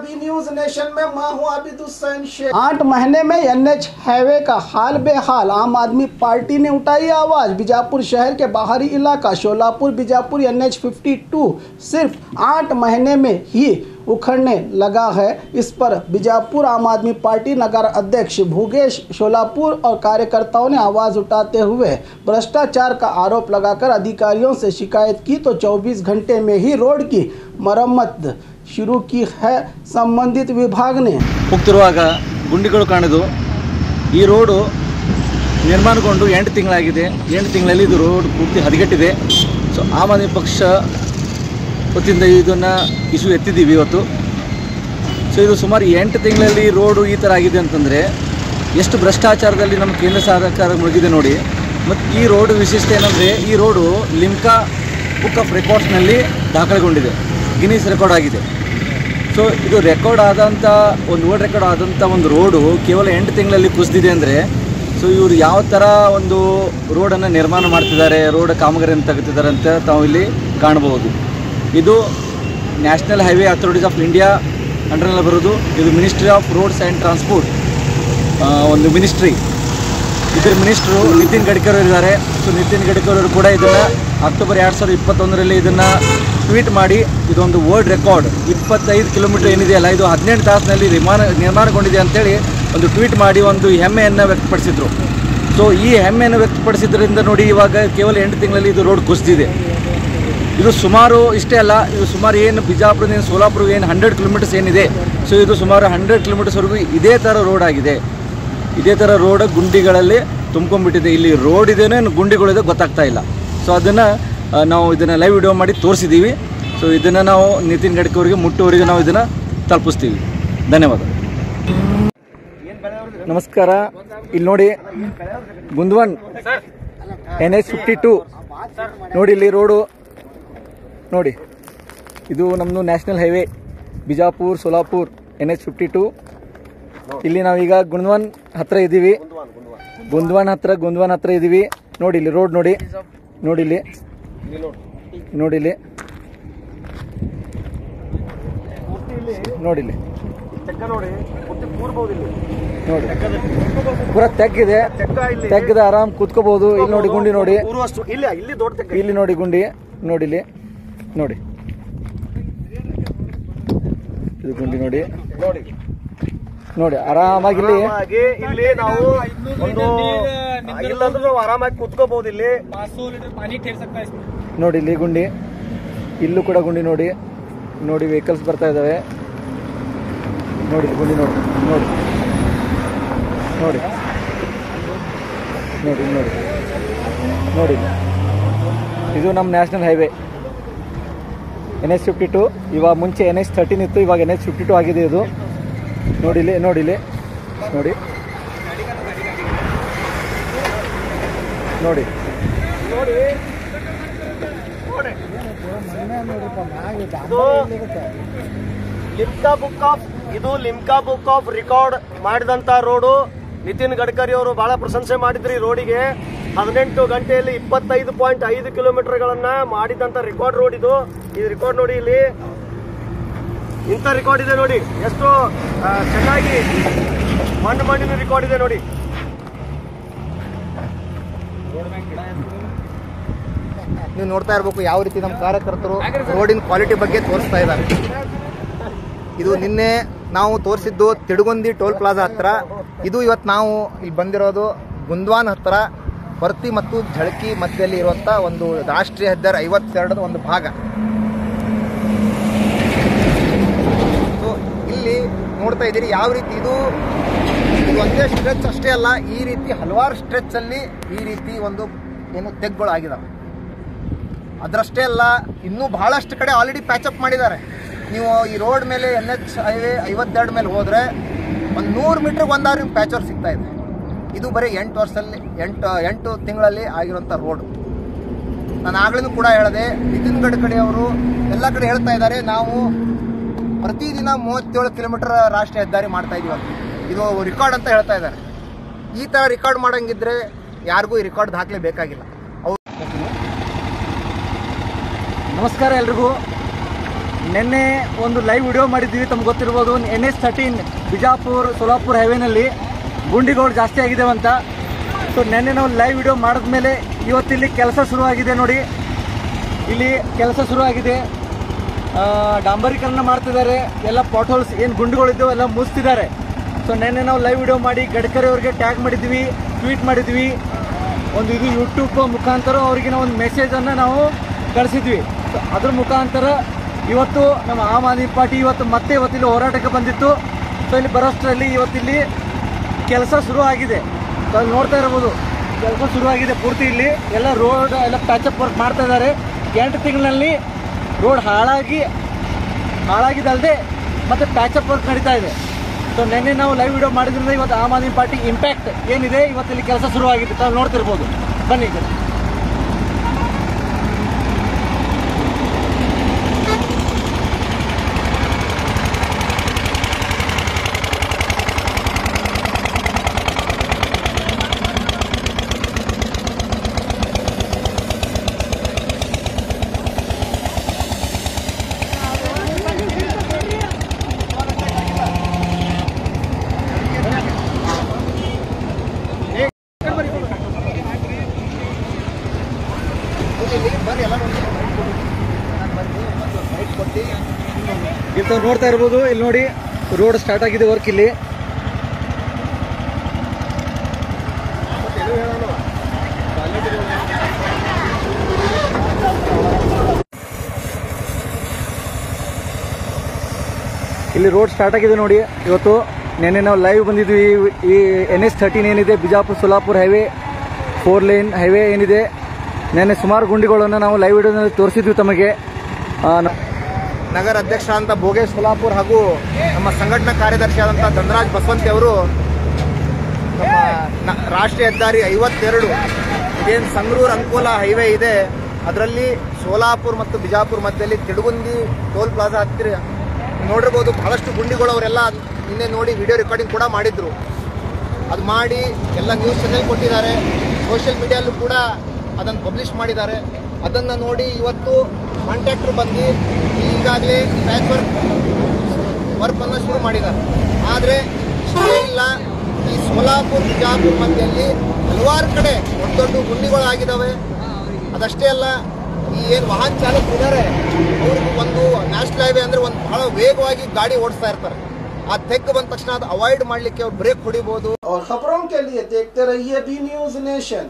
B news nation में मैं हूं आबिद हुसैन शेख। 8 महीने में एनएच हाईवे का हाल बेहाल, आम आदमी पार्टी ने उठाई आवाज। बीजापुर शहर के बाहरी इलाका शोलापुर बीजापुर एनएच 52 सिर्फ 8 महीने में ही उखड़ने लगा है। इस पर बीजापुर आम आदमी पार्टी नगर अध्यक्ष भूगेश शोलापुर और कार्यकर्ताओं ने आवाज उठाते हुए भ्रष्टाचार का आरोप लगाकर अधिकारियों से शिकायत की तो 24 घंटे में ही रोड की मरम्मत शुरू की है संबंधित विभाग ने। ಹೋಗ್ತಿರುವಾಗ ಗುಂಡಿಗಳು ಕಾಣಿದು ಈ ರೋಡು ನಿರ್ಮಾಣಗೊಂಡು 8 ತಿಂಗಳಾಗಿದೆ। 8 ತಿಂಗಳಲ್ಲಿ ಇದು ರೋಡ್ ಪೂರ್ತಿ ಹದಗೆಟ್ಟಿದೆ। ಸೊ ಆಮ್ ಆದ್ಮಿ ಪಕ್ಷ ವತಿಯಿಂದ ಇದನ್ನು ಇಶ್ಯೂ ಎತ್ತಿದ್ದೀವಿ ಇವತ್ತು। ಸೊ ಇದು ಸುಮಾರು 8 ತಿಂಗಳಲ್ಲಿ ರೋಡು ಈ ಥರ ಆಗಿದೆ ಅಂತಂದರೆ ಎಷ್ಟು ಭ್ರಷ್ಟಾಚಾರದಲ್ಲಿ ನಮ್ಮ ಕೇಂದ್ರ ಸರ್ಕಾರ ಮುಳುಗಿದೆ ನೋಡಿ। ಮತ್ತು ಈ ರೋಡು ವಿಶಿಷ್ಟ ಏನಂದರೆ ಈ ರೋಡು ಲಿಮ್ಕಾ ಬುಕ್ ಆಫ್ ರೆಕಾರ್ಡ್ಸ್ನಲ್ಲಿ ದಾಖಲೆಗೊಂಡಿದೆ, ಗಿನ್ನಿಸ್ ರೆಕಾರ್ಡ್ ಆಗಿದೆ। ಸೊ ಇದು ರೆಕಾರ್ಡ್ ಆದಂಥ ಒಂದು ವರ್ಲ್ಡ್ ರೆಕಾರ್ಡ್ ಆದಂಥ ಒಂದು ರೋಡು ಕೇವಲ 8 ತಿಂಗಳಲ್ಲಿ ಕುಸಿದಿದೆ ಅಂದರೆ ಸೊ ಇವರು ಯಾವ ಥರ ಒಂದು ರೋಡನ್ನು ನಿರ್ಮಾಣ ಮಾಡ್ತಿದ್ದಾರೆ, ರೋಡ್ ಕಾಮಗಾರಿಯನ್ನು ತೆಗೆತಿದ್ದಾರೆ ಅಂತ ತಾವು ಇಲ್ಲಿ ಕಾಣಬಹುದು। ಇದು national highway authorities of India ಅಂಡರ್ನಲ್ಲಿ ಬರೋದು। ಇದು ministry of roads and transport ಒಂದು ಮಿನಿಸ್ಟ್ರಿ, ಇದರ ಮಿನಿಸ್ಟ್ರು ನಿತಿನ್ ಗಡ್ಕರಿ ಇದ್ದಾರೆ। ಸೊ ನಿತಿನ್ ಗಡ್ಕರಿ ಅವರು ಕೂಡ ಇದನ್ನು ಅಕ್ಟೋಬರ್ 2021ರಲ್ಲಿ ಇದನ್ನು ಟ್ವೀಟ್ ಮಾಡಿ ಇದೊಂದು ವರ್ಲ್ಡ್ ರೆಕಾರ್ಡ್ 25 ಕಿಲೋಮೀಟರ್ ಏನಿದೆಯಲ್ಲ ಇದು 18 ತಾಸಿನಲ್ಲಿ ನಿರ್ಮಾಣಗೊಂಡಿದೆ ಅಂತೇಳಿ ಒಂದು ಟ್ವೀಟ್ ಮಾಡಿ ಒಂದು ಹೆಮ್ಮೆಯನ್ನು ವ್ಯಕ್ತಪಡಿಸಿದರು। ಸೊ ಈ ಹೆಮ್ಮೆಯನ್ನು ವ್ಯಕ್ತಪಡಿಸಿದ್ರಿಂದ ನೋಡಿ ಇವಾಗ ಕೇವಲ 8 ತಿಂಗಳಲ್ಲಿ ಇದು ರೋಡ್ ಕುಸಿದಿದೆ। ಇದು ಸುಮಾರು ಇಷ್ಟೇ ಅಲ್ಲ, ಇದು ಸುಮಾರು ಏನು ಬಿಜಾಪುರದಿಂದ ಸೋಲಾಪುರ ಏನು 100 ಕಿಲೋಮೀಟರ್ಸ್ ಏನಿದೆ ಸೊ ಇದು ಸುಮಾರು 100 ಕಿಲೋಮೀಟರ್ಸ್ವರೆಗೂ ಇದೇ ಥರ ರೋಡ್ ಆಗಿದೆ। ಇದೇ ಥರ ರೋಡ್ ಗುಂಡಿಗಳಲ್ಲಿ ತುಂಬ್ಕೊಂಡ್ಬಿಟ್ಟಿದೆ। ಇಲ್ಲಿ ರೋಡ್ ಇದೇನೋ ಗುಂಡಿಗಳಿದೆ ಗೊತ್ತಾಗ್ತಾ ಇಲ್ಲ। ಸೊ ಅದನ್ನು ನಾವು ಇದನ್ನು ಲೈವ್ ವಿಡಿಯೋ ಮಾಡಿ ತೋರಿಸಿದ್ದೀವಿ। ಸೊ ಇದನ್ನು ನಾವು ನಿತಿನ್ ಗಡ್ಕರಿಗೆ ಮುಟ್ಟುವವರೆಗೆ ನಾವು ಇದನ್ನು ತಲುಪಿಸ್ತೀವಿ। ಧನ್ಯವಾದ, ನಮಸ್ಕಾರ। ಇಲ್ಲಿ ನೋಡಿ ಗುಂದ್ವನ್ NH 52 ನೋಡಿ, ಇಲ್ಲಿ ರೋಡು ನೋಡಿ, ಇದು ನಮ್ಮದು national highway Bijapur Solapur NH 52। ಇಲ್ಲಿ ನಾವೀಗ ಗುಂದ್ವನ್ ಹತ್ರ ಇದ್ದೀವಿ, ಗುಂದ್ವನ್ ಹತ್ರ ಇದ್ದೀವಿ। ನೋಡಿ ಇಲ್ಲಿ ರೋಡ್ ನೋಡಿ, ನೋಡಿಲ್ಲಿ ನೋಡಿಲ್ಲಿ ನೋಡಿಲ್ಲಿ ನೋಡಿ ಪೂರ ತೆಗ್ಗಿದೆ, ತೆಗ್ಗಿದೆ, ಆರಾಮ್ ಕೂತ್ಕೋಬಹುದು। ಇಲ್ಲಿ ನೋಡಿ ಗುಂಡಿ ನೋಡಿ, ಇಲ್ಲಿ ನೋಡಿ ಗುಂಡಿ ನೋಡಿಲ್ಲಿ ನೋಡಿ, ಇದು ಗುಂಡಿ ನೋಡಿ ನೋಡಿ ಆರಾಮಾಗಿ ಇಲ್ಲಿ ನಾವು ಆರಾಮಾಗಿ ಕೂತ್ಕೋಬಹುದು। ಇಲ್ಲಿ ನೋಡಿ ಇಲ್ಲಿ ಗುಂಡಿ, ಇಲ್ಲೂ ಕೂಡ ಗುಂಡಿ ನೋಡಿ ನೋಡಿ ವೆಹಿಕಲ್ಸ್ ಬರ್ತಾ ಇದಾವೆ ನೋಡಿ, ಗುಂಡಿ ನೋಡಿ ನೋಡಿ ನೋಡಿ ನೋಡಿ ನೋಡಿ ನೋಡಿ ಇದು ನಮ್ಮ ನ್ಯಾಷನಲ್ ಹೈವೇ NH 52। ಇವಾಗ ಮುಂಚೆ NH 13 ಇತ್ತು, ಇವಾಗ NH 52 ಆಗಿದೆ ಇದು। ನೋಡಿಲ್ಲಿ ನೋಡಿಲ್ಲಿ ನೋಡಿ ನೋಡಿ ಇದು ಲಿಮ್ಕಾ ಬುಕ್ ಆಫ್ ರೆಕಾರ್ಡ್ ಮಾಡಿದಂತ ರೋಡು। ನಿತಿನ್ ಗಡ್ಕರಿ ಅವರು ಬಹಳ ಪ್ರಶಂಸೆ ಮಾಡಿದ್ರಿ ರೋಡಿಗೆ। 18 ಗಂಟೆಯಲ್ಲಿ 25.5 ಕಿಲೋಮೀಟರ್ಗಳನ್ನ ಮಾಡಿದಂತ ರೆಕಾರ್ಡ್ ರೋಡ್ ಇದು। ಈ ರೆಕಾರ್ಡ್ ನೋಡಿ, ಇಲ್ಲಿ ಇಂಥ ರೆಕಾರ್ಡ್ ಇದೆ ನೋಡಿ, ಎಷ್ಟು ಚೆನ್ನಾಗಿ ಮಣ್ಣಿನ ರೆಕಾರ್ಡ್ ಇದೆ ನೋಡಿ। ನೀವು ನೋಡ್ತಾ ಇರಬೇಕು ಯಾವ ರೀತಿ ನಮ್ಮ ಕಾರ್ಯಕರ್ತರು ರೋಡಿನ ಕ್ವಾಲಿಟಿ ಬಗ್ಗೆ ತೋರಿಸ್ತಾ ಇದ್ದಾರೆ। ಇದು ನಿನ್ನೆ ನಾವು ತೋರಿಸಿದ್ದು ತಿಡುಗುಂದಿ ಟೋಲ್ ಪ್ಲಾಜಾ ಹತ್ರ, ಇದು ಇವತ್ತು ನಾವು ಇಲ್ಲಿ ಬಂದಿರೋದು ಗುಂದ್ವಾನ್ ಹತ್ರ, ಬರ್ತಿ ಮತ್ತು ಝಳಕಿ ಮಧ್ಯದಲ್ಲಿ ಇರುವಂಥ ಒಂದು ರಾಷ್ಟ್ರೀಯ ಹೆದ್ದಾರಿ 52 ಒಂದು ಭಾಗ। ಸೊ ಇಲ್ಲಿ ನೋಡ್ತಾ ಇದ್ದೀರಿ ಯಾವ ರೀತಿ ಇದು ಒಂದೇ ಸ್ಟ್ರೆಚ್ ಅಷ್ಟೇ ಅಲ್ಲ, ಈ ರೀತಿ ಹಲವಾರು ಸ್ಟ್ರೆಚ್ಚಲ್ಲಿ ಈ ರೀತಿ ಒಂದು ಏನು ತೆಗ್ಗಳು ಆಗಿದಾವೆ। ಅದರಷ್ಟೇ ಅಲ್ಲ, ಇನ್ನೂ ಬಹಳಷ್ಟು ಕಡೆ ಆಲ್ರೆಡಿ ಪ್ಯಾಚಪ್ ಮಾಡಿದ್ದಾರೆ। ನೀವು ಈ ರೋಡ್ ಮೇಲೆ NH ಹೈವೇ 52 ಮೇಲೆ ಹೋದರೆ ಒಂದು 100 ಮೀಟ್ರಿಗೆ ಒಂದಾರು ನಿಮ್ಗೆ ಪ್ಯಾಚರ್ ಸಿಗ್ತಾ ಇದೆ। ಇದು ಬರೀ 8 ತಿಂಗಳಲ್ಲಿ ಆಗಿರುವಂಥ ರೋಡ್। ನಾನು ಆಗ್ಲೂ ಕೂಡ ಹೇಳಿದೆ, ನಿತಿನ್ ಗಡ್ಕರಿ ಅವರು ಎಲ್ಲ ಕಡೆ ಹೇಳ್ತಾ ಇದ್ದಾರೆ ನಾವು ಪ್ರತಿದಿನ 37 ಕಿಲೋಮೀಟರ್ ರಾಷ್ಟ್ರೀಯ ಹೆದ್ದಾರಿ ಮಾಡ್ತಾ ಇದೀವಿ ಅಂತ, ಇದು ರೆಕಾರ್ಡ್ ಅಂತ ಹೇಳ್ತಾ ಇದ್ದಾರೆ। ಈ ಥರ ರೆಕಾರ್ಡ್ ಮಾಡೋಂಗಿದ್ರೆ ಯಾರಿಗೂ ಈ ರೆಕಾರ್ಡ್ ದಾಖಲೆ ಬೇಕಾಗಿಲ್ಲ। ನಮಸ್ಕಾರ ಎಲ್ರಿಗೂ। ನಿನ್ನೆ ಒಂದು ಲೈವ್ ವಿಡಿಯೋ ಮಾಡಿದ್ವಿ, ತಮ್ಗೆ ಗೊತ್ತಿರ್ಬೋದು. NH13 ಬಿಜಾಪುರ ಸೋಲಾಪುರ ಹೈವೇನಲ್ಲಿ ಗುಂಡಿಗಳು ಜಾಸ್ತಿ ಆಗಿದ್ದಾವೆ ಅಂತ. ಸೊ ನಿನ್ನೆ ನಾವು ಲೈವ್ ವಿಡಿಯೋ ಮಾಡಿದ್ಮೇಲೆ ಇವತ್ತಿಲ್ಲಿ ಕೆಲಸ ಶುರುವಾಗಿದೆ ನೋಡಿ. ಇಲ್ಲಿ ಕೆಲಸ ಶುರುವಾಗಿದೆ, ಡಾಂಬರೀಕರಣ ಮಾಡ್ತಿದ್ದಾರೆ. ಎಲ್ಲ ಪಾಟ್ ಹೋಲ್ಸ್ ಏನು ಗುಂಡಿಗಳಿದ್ದವು ಎಲ್ಲ ಮುಚ್ತಿದ್ದಾರೆ. ಸೊ ನಿನ್ನೆ ನಾವು ಲೈವ್ ವಿಡಿಯೋ ಮಾಡಿ ಗಡ್ಕರಿ ಅವ್ರಿಗೆ ಟ್ಯಾಗ್ ಮಾಡಿದ್ವಿ, ಟ್ವೀಟ್ ಮಾಡಿದ್ವಿ. ಒಂದು ಇದು ಯೂಟ್ಯೂಬ್ ಮುಖಾಂತರ ಅವ್ರಿಗೆ ನಾವು ಒಂದು ಮೆಸೇಜನ್ನು ನಾವು ಕಳಿಸಿದ್ವಿ. ಸೊ ಅದ್ರ ಮುಖಾಂತರ ಇವತ್ತು ನಮ್ಮ ಆಮ್ ಆದ್ಮಿ ಪಾರ್ಟಿ ಇವತ್ತಿಲ್ಲಿ ಹೋರಾಟಕ್ಕೆ ಬಂದಿತ್ತು. ಸೊ ಇಲ್ಲಿ ಬರೋಷ್ಟರಲ್ಲಿ ಇವತ್ತಿಲ್ಲಿ ಕೆಲಸ ಶುರು ಆಗಿದೆ. ಸೊ ಅಲ್ಲಿ ನೋಡ್ತಾ ಇರ್ಬೋದು, ಕೆಲಸ ಶುರುವಾಗಿದೆ ಪೂರ್ತಿ. ಇಲ್ಲಿ ಎಲ್ಲ ರೋಡ್ ಎಲ್ಲ ಪ್ಯಾಚಪ್ ವರ್ಕ್ ಮಾಡ್ತಾ ಇದ್ದಾರೆ. 8 ತಿಂಗಳಲ್ಲಿ ರೋಡ್ ಹಾಳಾಗಿದ್ದಲ್ಲದೆ ಮತ್ತು ಪ್ಯಾಚಪ್ ವರ್ಕ್ ನಡೀತಾ ಇದೆ. ಸೊ ನಿನ್ನೆ ನಾವು ಲೈವ್ ವಿಡಿಯೋ ಮಾಡಿದ್ರಿಂದ ಇವತ್ತು ಆಮ್ ಆದ್ಮಿ ಪಾರ್ಟಿ ಇಂಪ್ಯಾಕ್ಟ್ ಏನಿದೆ ಇವತ್ತಿಲ್ಲಿ ಕೆಲಸ ಶುರುವಾಗಿದೆ. ತಾವು ನೋಡ್ತಿರ್ಬೋದು, ಬನ್ನಿ. ಇಲ್ಲಿ ತಾವು ನೋಡ್ತಾ ಇರ್ಬೋದು, ಇಲ್ಲಿ ನೋಡಿ ರೋಡ್ ಸ್ಟಾರ್ಟ್ ಆಗಿದೆ ವರ್ಕ್. ಇಲ್ಲಿ ರೋಡ್ ಸ್ಟಾರ್ಟ್ ಆಗಿದೆ ನೋಡಿ. ಇವತ್ತು ನಿನ್ನೆ ನಾವು ಲೈವ್ ಬಂದಿದ್ವಿ. ಈ NH13 ಏನಿದೆ Bijapur Solapur highway 4 lane highway ಏನಿದೆ, ನಿನ್ನೆ ಸುಮಾರು ಗುಂಡಿಗಳನ್ನು ನಾವು ಲೈವ್ ವಿಡಿಯೋನಲ್ಲಿ ತೋರಿಸಿದ್ವಿ ತಮಗೆ. ನಗರ ಅಧ್ಯಕ್ಷ ಅಂತ ಭೋಗೇಶ್ ಸೋಲಾಪುರ್ ಹಾಗೂ ನಮ್ಮ ಸಂಘಟನಾ ಕಾರ್ಯದರ್ಶಿ ಆದಂಥ ಧನರಾಜ್ ಬಸವಂತಿ ಅವರು ನಮ್ಮ ರಾಷ್ಟ್ರೀಯ ಹೆದ್ದಾರಿ 52 ಇದೇನು ಸಂಗ್ರೂರ್ ಅಂಕೋಲಾ ಹೈವೇ ಇದೆ, ಅದರಲ್ಲಿ ಸೋಲಾಪುರ್ ಮತ್ತು ಬಿಜಾಪುರ ಮಧ್ಯದಲ್ಲಿ ತಿಡುಗುಂದಿ ಟೋಲ್ ಪ್ಲಾಜಾ ಹತ್ತಿರ ನೋಡಿರ್ಬೋದು ಬಹಳಷ್ಟು ಗುಂಡಿಗಳು. ಅವರೆಲ್ಲ ನಿನ್ನೆ ನೋಡಿ ವಿಡಿಯೋ ರೆಕಾರ್ಡಿಂಗ್ ಕೂಡ ಮಾಡಿದ್ರು. ಅದು ಮಾಡಿ ಎಲ್ಲ ನ್ಯೂಸ್ ಚಾನೆಲ್ ಕೊಟ್ಟಿದ್ದಾರೆ, ಸೋಷಿಯಲ್ ಮೀಡಿಯಲ್ಲೂ ಕೂಡ ಅದನ್ನು ಪಬ್ಲಿಷ್ ಮಾಡಿದ್ದಾರೆ. ಅದನ್ನು ನೋಡಿ ಇವತ್ತು ಕಾಂಟ್ರಾಕ್ಟರ್ ಬಂದು ಈಗಾಗಲೇ ಪ್ಯಾಚ್ ವರ್ಕನ್ನು ಶುರು ಮಾಡಿದ್ದಾರೆ. ಆದರೆ ಇಷ್ಟೇ ಇಲ್ಲ, ಈ ಸೋಲಾಪುರ ಬಿಜಾಪುರ ಮಧ್ಯದಲ್ಲಿ ಹಲವಾರು ಕಡೆ ದೊಡ್ಡ ದೊಡ್ಡ ಗುಂಡಿಗಳಾಗಿದ್ದಾವೆ. ಅದಷ್ಟೇ ಅಲ್ಲ, ಈ ಏನು ವಾಹನ ಚಾಲಕರಿದ್ದಾರೆ ಅವ್ರಿಗೆ ಒಂದು ನ್ಯಾಷನಲ್ ಹೈವೇ ಅಂದರೆ ಒಂದು ಬಹಳ ವೇಗವಾಗಿ ಗಾಡಿ ಓಡಿಸ್ತಾ ಇರ್ತಾರೆ. ಆ ತೆಗ್ಗು ಬಂದ ತಕ್ಷಣ ಅದು ಅವಾಯ್ಡ್ ಮಾಡಲಿಕ್ಕೆ ಅವ್ರು ಬ್ರೇಕ್ ಹೊಡಿಬೋದು. और खबरों के लिए देखते रहिए बी न्यूज़ नेशन।